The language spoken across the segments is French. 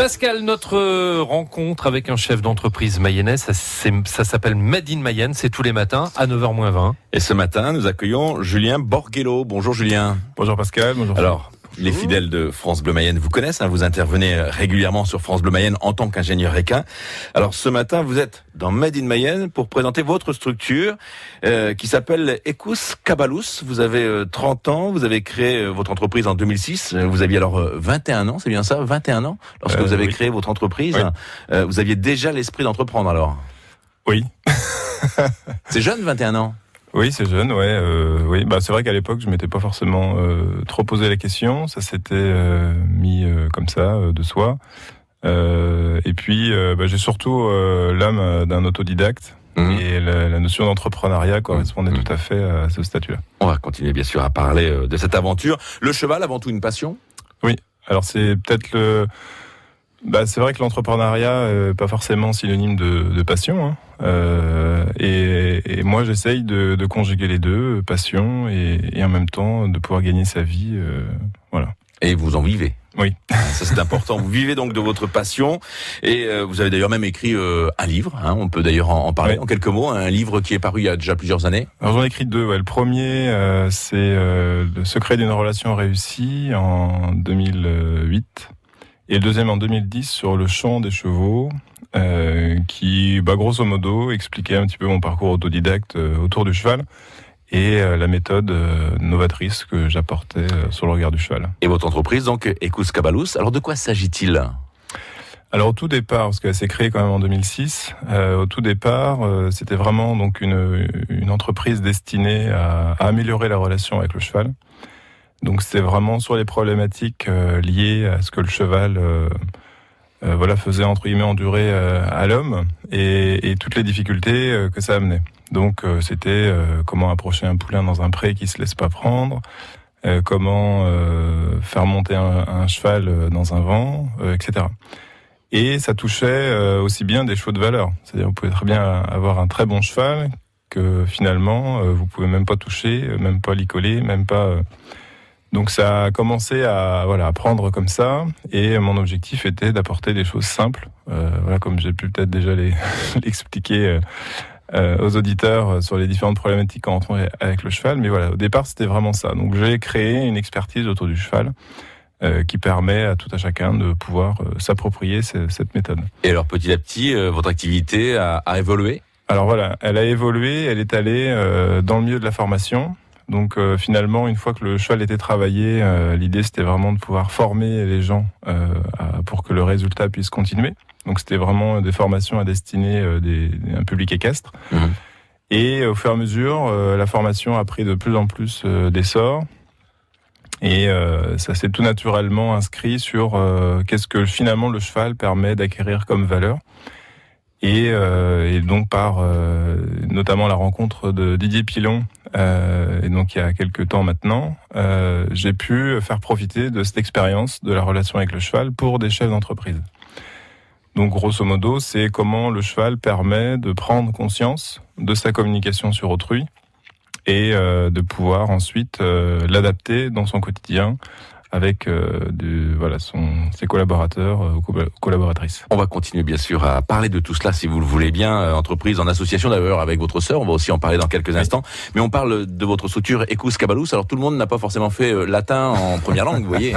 Pascal, notre rencontre avec un chef d'entreprise mayennais, ça s'appelle Made in Mayenne, c'est tous les matins à 9h-20. Et ce matin, nous accueillons Julien Borgello. Bonjour Julien. Bonjour Pascal, bonjour. Alors, les fidèles de France Bleu Mayenne vous connaissent, vous intervenez régulièrement sur France Bleu Mayenne en tant qu'ingénieur requin. Alors ce matin, vous êtes dans Made in Mayenne pour présenter votre structure qui s'appelle Ecous Cabalous. Vous avez 30 ans, vous avez créé votre entreprise en 2006. Vous aviez alors 21 ans, c'est bien ça, 21 ans lorsque vous avez créé votre entreprise. Oui. Vous aviez déjà l'esprit d'entreprendre alors? Oui. C'est jeune, 21 ans? Oui, c'est jeune, oui. C'est vrai qu'à l'époque, je m'étais pas forcément trop posé la question. Ça s'était mis comme ça, de soi. Et puis, j'ai surtout l'âme d'un autodidacte. Et la notion d'entrepreneuriat correspondait tout à fait à ce statut-là. On va continuer, bien sûr, à parler de cette aventure. Le cheval, avant tout, une passion? Oui. Alors, c'est peut-être c'est vrai que l'entrepreneuriat pas forcément synonyme de passion, et moi j'essaye de conjuguer les deux, passion et en même temps de pouvoir gagner sa vie, voilà. Et vous en vivez? Oui. Ça c'est important. Vous vivez donc de votre passion et vous avez d'ailleurs même écrit un livre. On peut d'ailleurs en parler en quelques mots. Un livre qui est paru il y a déjà plusieurs années. Alors j'en ai écrit deux. Le premier, c'est Le secret d'une relation réussie en 2008. Et le deuxième en 2010 sur le chant des chevaux, qui, grosso modo, expliquait un petit peu mon parcours autodidacte autour du cheval et la méthode novatrice que j'apportais sur le regard du cheval. Et votre entreprise, donc, Ecous Cabalous, alors de quoi s'agit-il ? Alors au tout départ, parce qu'elle s'est créée quand même en 2006, au tout départ, c'était vraiment donc une entreprise destinée à améliorer la relation avec le cheval. Donc c'était vraiment sur les problématiques liées à ce que le cheval faisait entre guillemets endurer à l'homme et toutes les difficultés que ça amenait. Donc c'était comment approcher un poulain dans un pré qui se laisse pas prendre, comment faire monter un cheval dans un vent, etc. Et ça touchait aussi bien des chevaux de valeur. C'est-à-dire vous pouvez très bien avoir un très bon cheval que finalement vous pouvez même pas toucher, même pas l'y coller, même pas... Donc ça a commencé à prendre comme ça, et mon objectif était d'apporter des choses simples, comme j'ai pu peut-être déjà l'expliquer aux auditeurs sur les différentes problématiques qu'on rencontrait avec le cheval. Mais voilà, au départ c'était vraiment ça. Donc j'ai créé une expertise autour du cheval qui permet à tout à chacun de pouvoir s'approprier cette méthode. Et alors petit à petit, votre activité a évolué ? Alors voilà, elle a évolué, elle est allée dans le milieu de la formation. Donc finalement, une fois que le cheval était travaillé, l'idée c'était vraiment de pouvoir former les gens pour que le résultat puisse continuer. Donc c'était vraiment des formations à destiner d'un public équestre. Et au fur et à mesure, la formation a pris de plus en plus d'essor. Et ça s'est tout naturellement inscrit sur qu'est-ce que finalement le cheval permet d'acquérir comme valeur. Et donc par notamment la rencontre de Didier Pilon, et donc il y a quelques temps maintenant, j'ai pu faire profiter de cette expérience de la relation avec le cheval pour des chefs d'entreprise. Donc grosso modo, c'est comment le cheval permet de prendre conscience de sa communication sur autrui et de pouvoir ensuite l'adapter dans son quotidien avec ses collaborateurs ou collaboratrices. On va continuer bien sûr à parler de tout cela si vous le voulez bien, entreprise en association d'ailleurs avec votre sœur, on va aussi en parler dans quelques instants, mais on parle de votre structure Ecous Cabalous. Alors tout le monde n'a pas forcément fait latin en première langue, vous voyez.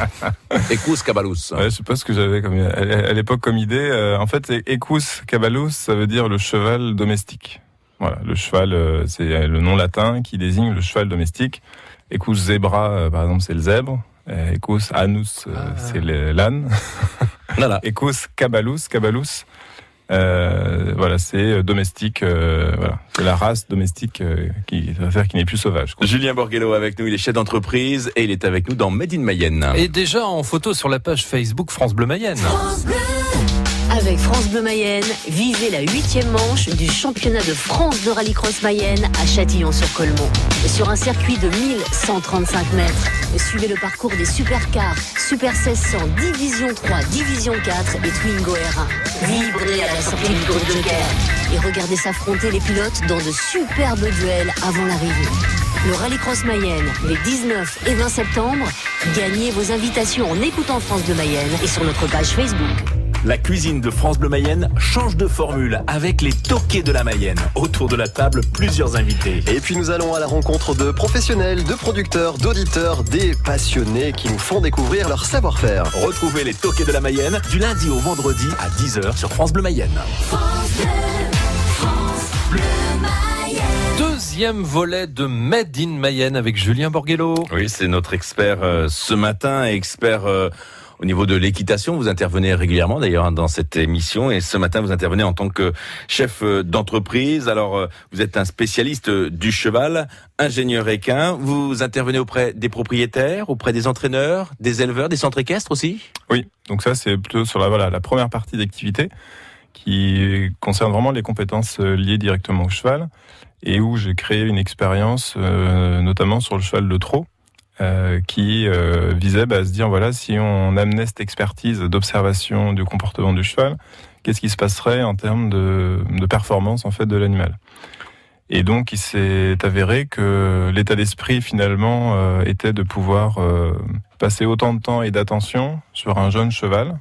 Ecous Cabalous. Ouais, je sais pas ce que j'avais à l'époque comme idée. En fait, Ecous Cabalous, ça veut dire le cheval domestique. Voilà, le cheval, c'est le nom latin qui désigne le cheval domestique. Ecous zebra, par exemple, c'est le zèbre. Ecous anus, c'est l'âne. Voilà. Ecous cabalous, c'est domestique. C'est la race domestique qui n'est plus sauvage. Julien Borgello avec nous, il est chef d'entreprise et il est avec nous dans Made in Mayenne. Et déjà en photo sur la page Facebook France Bleu Mayenne. France Bleu. Avec France Bleu Mayenne, vivez la 8e manche du championnat de France de rallycross Mayenne à Châtillon-sur-Colmont. Sur un circuit de 1135 mètres, suivez le parcours des supercars, Super 1600, Division 3, Division 4 et Twingo R1. Vibrez à la sortie du groupe de guerre et regardez s'affronter les pilotes dans de superbes duels avant l'arrivée. Le rallycross Mayenne, les 19 et 20 septembre, gagnez vos invitations en écoutant France Bleu Mayenne et sur notre page Facebook. La cuisine de France Bleu Mayenne change de formule avec les toqués de la Mayenne. Autour de la table, plusieurs invités. Et puis nous allons à la rencontre de professionnels, de producteurs, d'auditeurs, des passionnés qui nous font découvrir leur savoir-faire. Retrouvez les toqués de la Mayenne du lundi au vendredi à 10h sur France Bleu Mayenne. Deuxième volet de Made in Mayenne avec Julien Borghello. Oui, c'est notre expert ce matin, expert au niveau de l'équitation. Vous intervenez régulièrement d'ailleurs dans cette émission et ce matin vous intervenez en tant que chef d'entreprise. Alors vous êtes un spécialiste du cheval, ingénieur équin. Vous intervenez auprès des propriétaires, auprès des entraîneurs, des éleveurs, des centres équestres aussi? Oui, donc ça c'est plutôt sur la première partie d'activité qui concerne vraiment les compétences liées directement au cheval et où j'ai créé une expérience notamment sur le cheval de trot qui visait à se dire voilà, si on amenait cette expertise d'observation du comportement du cheval, qu'est-ce qui se passerait en termes de performance en fait de l'animal. Et donc il s'est avéré que l'état d'esprit finalement était de pouvoir passer autant de temps et d'attention sur un jeune cheval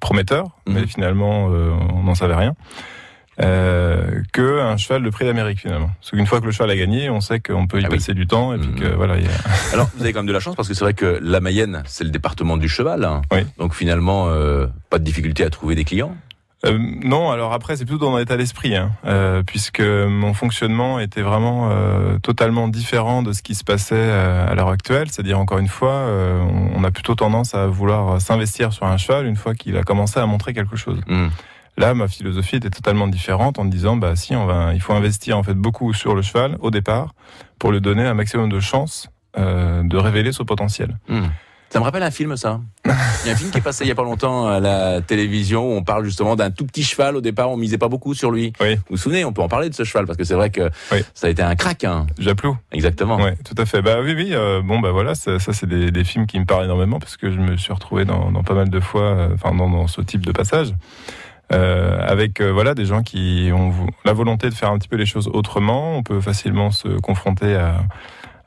prometteur, mais finalement on n'en savait rien, qu'un cheval de prix d'Amérique finalement. Parce qu'une fois que le cheval a gagné, on sait qu'on peut y passer du temps et puis que voilà. Alors vous avez quand même de la chance parce que c'est vrai que la Mayenne, c'est le département du cheval. Hein. Oui. Donc finalement, pas de difficulté à trouver des clients. Non, alors après c'est plutôt dans l'état d'esprit, puisque mon fonctionnement était vraiment totalement différent de ce qui se passait à l'heure actuelle. C'est-à-dire encore une fois, on a plutôt tendance à vouloir s'investir sur un cheval une fois qu'il a commencé à montrer quelque chose. Là, ma philosophie était totalement différente en me disant, il faut investir en fait beaucoup sur le cheval au départ pour lui donner un maximum de chances de révéler son potentiel. Ça me rappelle un film, ça. Il y a un film qui est passé il y a pas longtemps à la télévision où on parle justement d'un tout petit cheval. Au départ, on misait pas beaucoup sur lui. Oui. Vous vous souvenez, on peut en parler de ce cheval parce que c'est vrai que ça a été un crack. Hein. Japlou. Exactement. Oui, tout à fait. Oui. Voilà, ça c'est des films qui me parlent énormément parce que je me suis retrouvé dans pas mal de fois, dans ce type de passage. Avec des gens qui ont la volonté de faire un petit peu les choses autrement. On peut facilement se confronter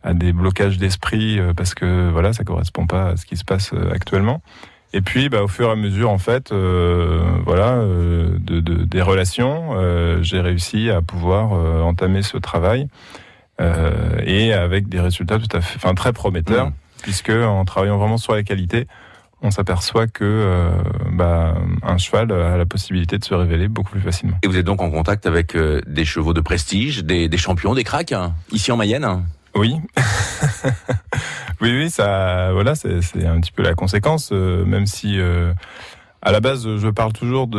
à des blocages d'esprit parce que ça correspond pas à ce qui se passe actuellement. Et puis au fur et à mesure en fait des relations, j'ai réussi à pouvoir entamer ce travail et avec des résultats très prometteurs puisque en travaillant vraiment sur la qualité, on s'aperçoit que un cheval a la possibilité de se révéler beaucoup plus facilement. Et vous êtes donc en contact avec des chevaux de prestige, des champions, des cracks, ici en Mayenne? Oui. oui, ça, c'est un petit peu la conséquence, même si à la base, je parle toujours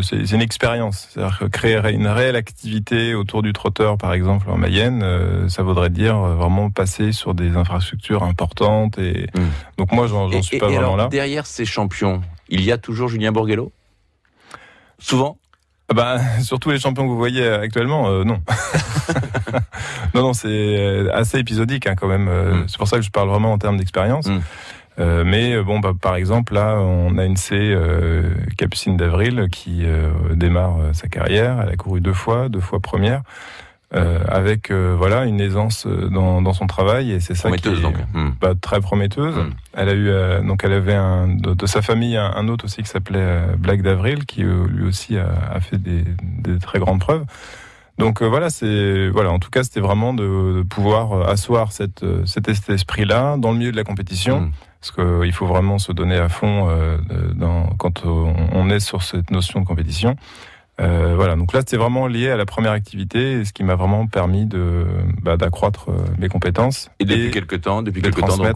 c'est une expérience. C'est-à-dire que créer une réelle activité autour du trotteur, par exemple, en Mayenne, ça voudrait dire vraiment passer sur des infrastructures importantes. Et donc moi, j'en suis pas vraiment alors, là. Derrière ces champions, il y a toujours Julien Borghello? Souvent? Sur tous les champions que vous voyez actuellement, non. non, c'est assez épisodique quand même. C'est pour ça que je parle vraiment en termes d'expérience. Par exemple, là, on a une Capucine d'Avril qui démarre sa carrière. Elle a couru deux fois première, avec une aisance dans son travail et c'est ça prometteuse, qui est très prometteuse. Elle a eu elle avait de sa famille un autre aussi qui s'appelait Black d'Avril qui lui aussi a fait des très grandes preuves. Donc en tout cas c'était vraiment de pouvoir asseoir cet esprit-là dans le milieu de la compétition. Parce qu'il faut vraiment se donner à fond quand on est sur cette notion de compétition. Donc là, c'était vraiment lié à la première activité, ce qui m'a vraiment permis d'accroître mes compétences. Et depuis quelque temps, donc,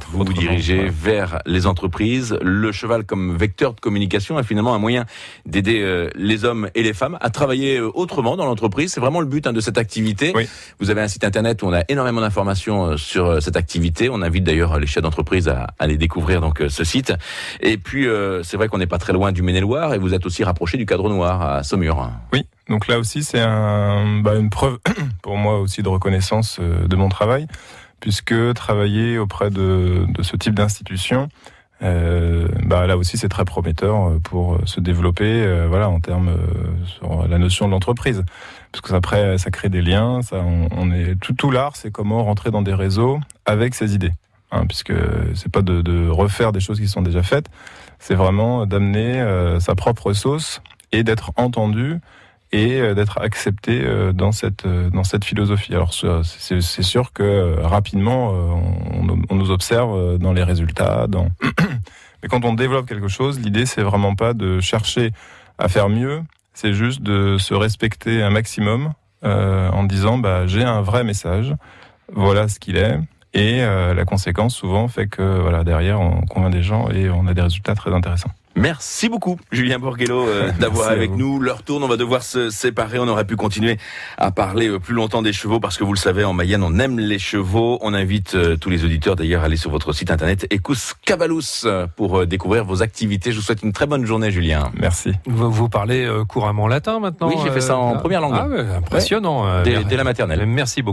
vous vous dirigez vers les entreprises. Le cheval comme vecteur de communication est finalement un moyen d'aider les hommes et les femmes à travailler autrement dans l'entreprise. C'est vraiment le but de cette activité. Oui. Vous avez un site internet où on a énormément d'informations sur cette activité. On invite d'ailleurs les chefs d'entreprise à aller découvrir ce site. Et puis, c'est vrai qu'on n'est pas très loin du Maine-et-Loire et vous êtes aussi rapproché du Cadre Noir à Saumur. Oui, donc là aussi c'est une preuve pour moi aussi de reconnaissance de mon travail, puisque travailler auprès de ce type d'institution, là aussi c'est très prometteur pour se développer en termes sur la notion de l'entreprise, parce que après ça crée des liens, tout l'art c'est comment rentrer dans des réseaux avec ses idées. puisque c'est pas de refaire des choses qui sont déjà faites, c'est vraiment d'amener sa propre sauce et d'être entendu et d'être accepté dans cette philosophie. Alors c'est sûr que rapidement on nous observe dans les résultats, mais quand on développe quelque chose, l'idée c'est vraiment pas de chercher à faire mieux, c'est juste de se respecter un maximum en disant j'ai un vrai message, voilà ce qu'il est. Et la conséquence souvent fait que derrière on convainc des gens et on a des résultats très intéressants. Merci beaucoup Julien Borghello d'avoir avec nous. L'heure tourne, on va devoir se séparer. On aurait pu continuer à parler plus longtemps des chevaux parce que vous le savez, en Mayenne, on aime les chevaux. On invite tous les auditeurs d'ailleurs à aller sur votre site internet Equus Cabalus pour découvrir vos activités. Je vous souhaite une très bonne journée Julien. Merci. Vous parlez couramment latin maintenant? Oui, j'ai fait ça en première langue. Impressionnant. Dès la maternelle. Merci beaucoup.